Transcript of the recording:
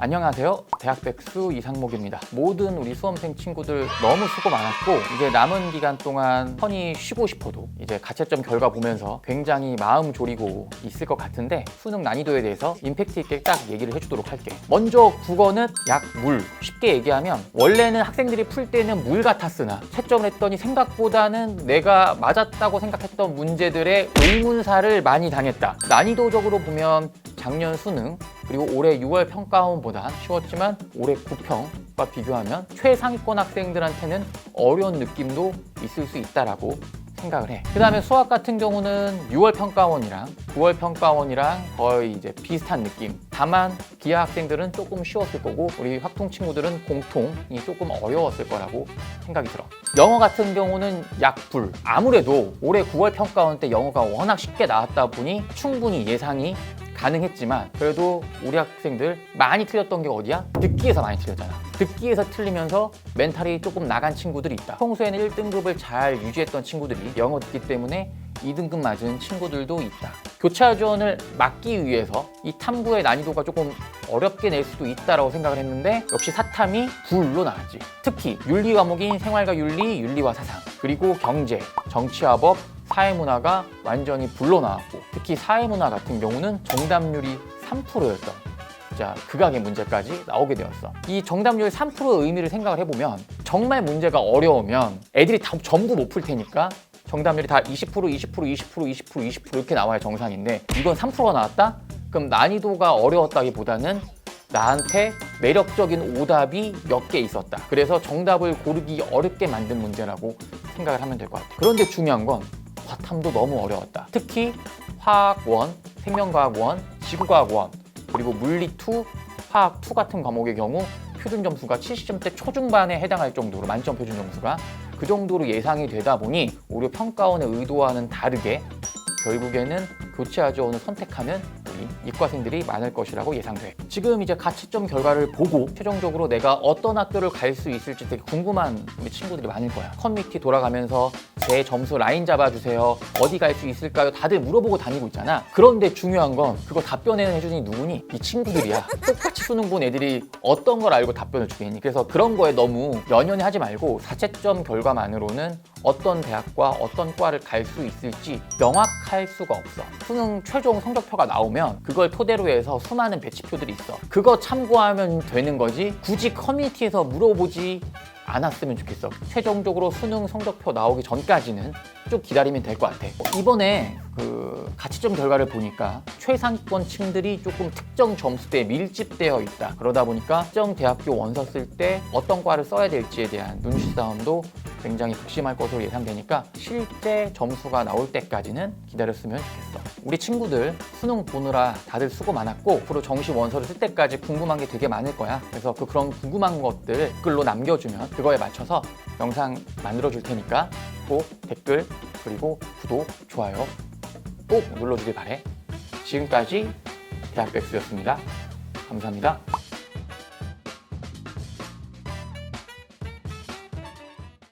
안녕하세요. 대학백수 이상목입니다. 모든 우리 수험생 친구들 너무 수고 많았고 이제 남은 기간 동안 편히 쉬고 싶어도 이제 가채점 결과 보면서 굉장히 마음 졸이고 있을 것 같은데 수능 난이도에 대해서 임팩트 있게 딱 얘기를 해주도록 할게. 먼저 국어는 약 물. 쉽게 얘기하면 원래는 학생들이 풀 때는 물 같았으나 채점을 했더니 생각보다는 내가 맞았다고 생각했던 문제들의 의문사를 많이 당했다. 난이도적으로 보면 작년 수능 그리고 올해 6월 평가원보다 쉬웠지만 올해 9평과 비교하면 최상위권 학생들한테는 어려운 느낌도 있을 수 있다라고 생각을 해. 그 다음에 수학 같은 경우는 6월 평가원이랑 9월 평가원이랑 거의 이제 비슷한 느낌. 다만 기하 학생들은 조금 쉬웠을 거고 우리 확통 친구들은 공통이 조금 어려웠을 거라고 생각이 들어. 영어 같은 경우는 약불. 아무래도 올해 9월 평가원 때 영어가 워낙 쉽게 나왔다 보니 충분히 예상이 가능했지만 그래도 우리 학생들 많이 틀렸던 게 어디야? 듣기에서 많이 틀렸잖아. 듣기에서 틀리면서 멘탈이 조금 나간 친구들이 있다. 평소에는 1등급을 잘 유지했던 친구들이 영어 듣기 때문에 2등급 맞은 친구들도 있다. 교차 지원을 막기 위해서 이 탐구의 난이도가 조금 어렵게 낼 수도 있다고 생각을 했는데 역시 사탐이 불로 나왔지. 특히 윤리 과목인 생활과 윤리, 윤리와 사상, 그리고 경제, 정치와 법, 사회문화가 완전히 불로 나왔고 특히 사회문화 같은 경우는 정답률이 3%였던 진짜 극악의 문제까지 나오게 되었어. 이 정답률 3%의 의미를 생각을 해보면 정말 문제가 어려우면 애들이 다 전부 못 풀 테니까 정답률이 다 20%, 20%, 20%, 20%, 20% 이렇게 나와야 정상인데 이건 3%가 나왔다? 그럼 난이도가 어려웠다기보다는 나한테 매력적인 오답이 몇 개 있었다. 그래서 정답을 고르기 어렵게 만든 문제라고 생각을 하면 될 것 같아. 그런데 중요한 건 화탐도 너무 어려웠다. 특히 화학 1, 생명과학 1, 지구과학 1, 그리고 물리 2, 화학 2 같은 과목의 경우 표준 점수가 70점대 초중반에 해당할 정도로 만점 표준 점수가 그 정도로 예상이 되다 보니 오히려 평가원의 의도와는 다르게 결국에는 교차 지원을 선택하는 우리 이과생들이 많을 것이라고 예상돼. 지금 이제 가채점 결과를 보고 최종적으로 내가 어떤 학교를 갈 수 있을지 되게 궁금한 우리 친구들이 많을 거야. 커뮤니티 돌아가면서 제 점수 라인 잡아주세요. 어디 갈 수 있을까요? 다들 물어보고 다니고 있잖아. 그런데 중요한 건 그거 답변을 해주니 누구니? 이 친구들이야. 똑같이 수능 본 애들이 어떤 걸 알고 답변을 주겠니? 그래서 그런 거에 너무 연연히 하지 말고 자체점 결과만으로는 어떤 대학과 어떤 과를 갈 수 있을지 명확할 수가 없어. 수능 최종 성적표가 나오면 그걸 토대로 해서 수많은 배치표들이 있어. 그거 참고하면 되는 거지 굳이 커뮤니티에서 물어보지 않았으면 좋겠어. 최종적으로 수능 성적표 나오기 전까지는 좀 기다리면 될 것 같아. 이번에 그 가채점 결과를 보니까 최상위권 층들이 조금 특정 점수대에 밀집되어 있다. 그러다 보니까 특정 대학교 원서 쓸 때 어떤 과를 써야 될지에 대한 눈치 싸움도 굉장히 극심할 것으로 예상되니까 실제 점수가 나올 때까지는 기다렸으면 좋겠어. 우리 친구들 수능 보느라 다들 수고 많았고 앞으로 정시 원서를 쓸 때까지 궁금한 게 되게 많을 거야. 그래서 그런 궁금한 것들 댓글로 남겨주면 그거에 맞춰서 영상 만들어 줄 테니까 꼭 댓글 그리고 구독, 좋아요 꼭 눌러주길 바래. 지금까지 대학백수였습니다. 감사합니다.